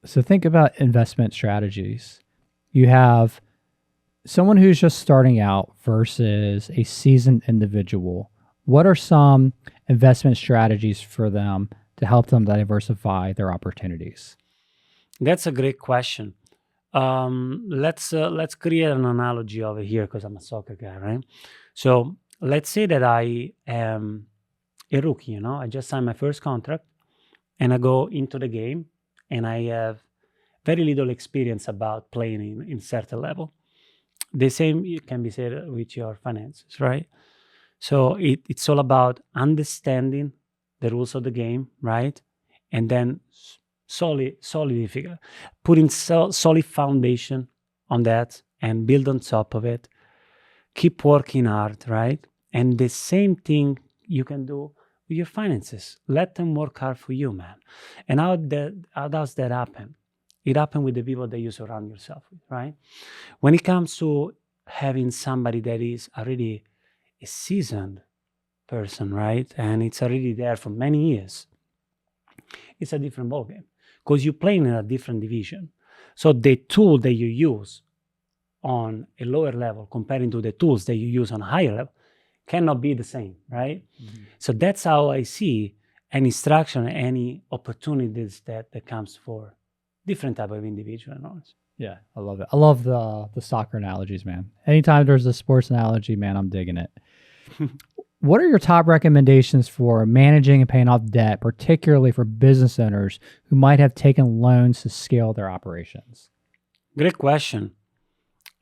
So think about investment strategies. You have someone who's just starting out versus a seasoned individual. What are some investment strategies for them to help them diversify their opportunities? That's a great question. Let's create an analogy over here because I'm a soccer guy, right? So let's say that I am a rookie. I just signed my first contract, and I go into the game, and I have very little experience about playing in certain level. The same can be said with your finances, right? So it's all about understanding the rules of the game, right? And then solidify, putting solid foundation on that and build on top of it. Keep working hard, right? And the same thing you can do with your finances. Let them work hard for you, man. And how does that happen? It happens with the people that you surround yourself with, right? When it comes to having somebody that is already a seasoned person, right? And it's already there for many years, it's a different ballgame because you're playing in a different division. So the tool that you use on a lower level comparing to the tools that you use on a higher level cannot be the same, right? Mm-hmm. So that's how I see any instruction, any opportunities that comes for different type of individual. Yeah, I love it. I love the soccer analogies, man. Anytime there's a sports analogy, man, I'm digging it. What are your top recommendations for managing and paying off debt, particularly for business owners who might have taken loans to scale their operations? Great question.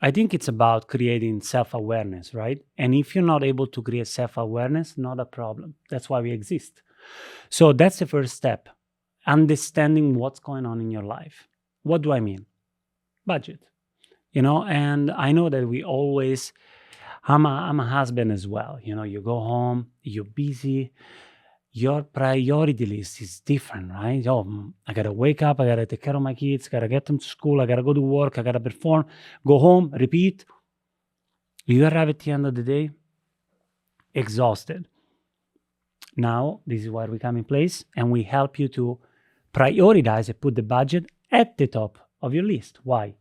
I think it's about creating self-awareness, right? And if you're not able to create self-awareness, not a problem. That's why we exist. So that's the first step. Understanding what's going on in your life. What do I mean? Budget. And I know that we always, I'm a husband as well. You go home, you're busy. Your priority list is different, right? I got to wake up. I got to take care of my kids. Got to get them to school. I got to go to work. I got to perform, go home, repeat. You arrive at the end of the day exhausted. Now, this is where we come in place and we help you to prioritize and put the budget at the top of your list. Why?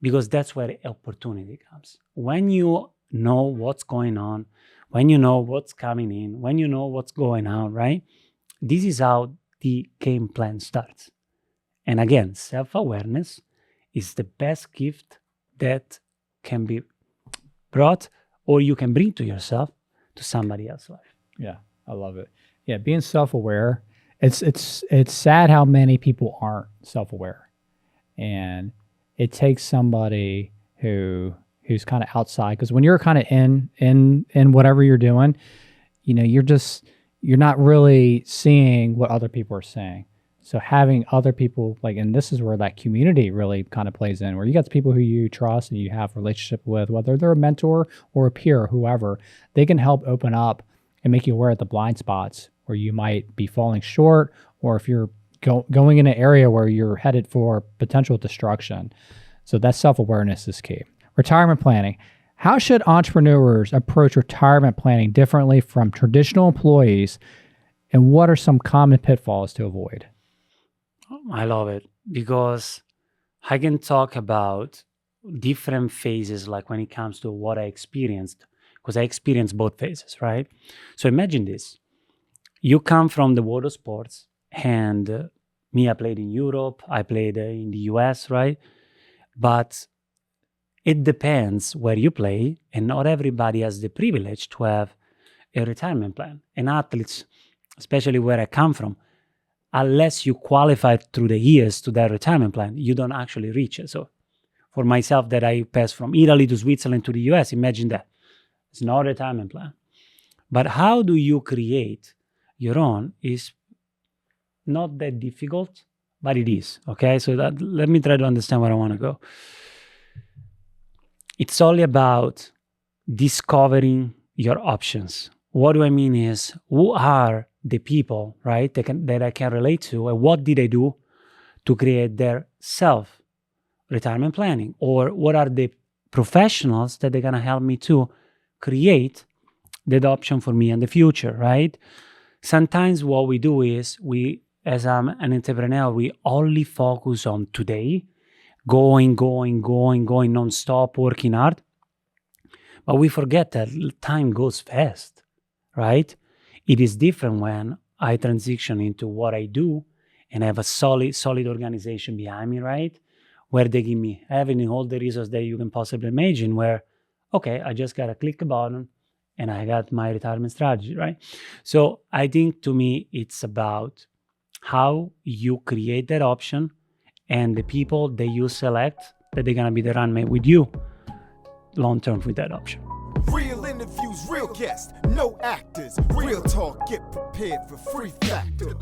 Because that's where opportunity comes. When you know what's going on, when you know what's coming in, when you know what's going on, right? This is how the game plan starts. And again, self-awareness is the best gift that can be brought or you can bring to yourself to somebody else's life. Yeah, I love it. Yeah, being self-aware. It's sad how many people aren't self-aware. And it takes somebody who's kind of outside, because when you're kind of in whatever you're doing, you're not really seeing what other people are saying. So having other people, and this is where that community really kind of plays in, where you got people who you trust and you have a relationship with, whether they're a mentor or a peer or whoever, they can help open up and make you aware of the blind spots where you might be falling short, or if you're going in an area where you're headed for potential destruction. So that self-awareness is key. Retirement planning. How should entrepreneurs approach retirement planning differently from traditional employees, and what are some common pitfalls to avoid? I love it because I can talk about different phases, like when it comes to what I experienced, because I experienced both phases, right? So imagine this. You come from the world of sports, and me, I played in Europe, I played in the US, right? But it depends where you play, and not everybody has the privilege to have a retirement plan. And athletes, especially where I come from, unless you qualify through the years to that retirement plan, you don't actually reach it. So for myself, that I passed from Italy to Switzerland to the US, imagine that. It's not a retirement plan. But how do you create your own is not that difficult, but it is, okay? So let me try to understand where I want to go. It's all about discovering your options. What do I mean is, who are the people, right, that I can relate to, and what did they do to create their self-retirement planning? Or what are the professionals that they're going to help me to create that option for me in the future, right? Sometimes what we do is we as an entrepreneur, we only focus on today, going non-stop, working hard. But we forget that time goes fast, right? It is different when I transition into what I do and have a solid organization behind me, right? Where they give me having all the resources that you can possibly imagine, where, okay, I just got to click a button and I got my retirement strategy, right? So I think to me, it's about how you create that option and the people that you select that they're going to be the runmate with you long term with that option. Real interviews, real guests, no actors. Real talk, get prepared for free factor.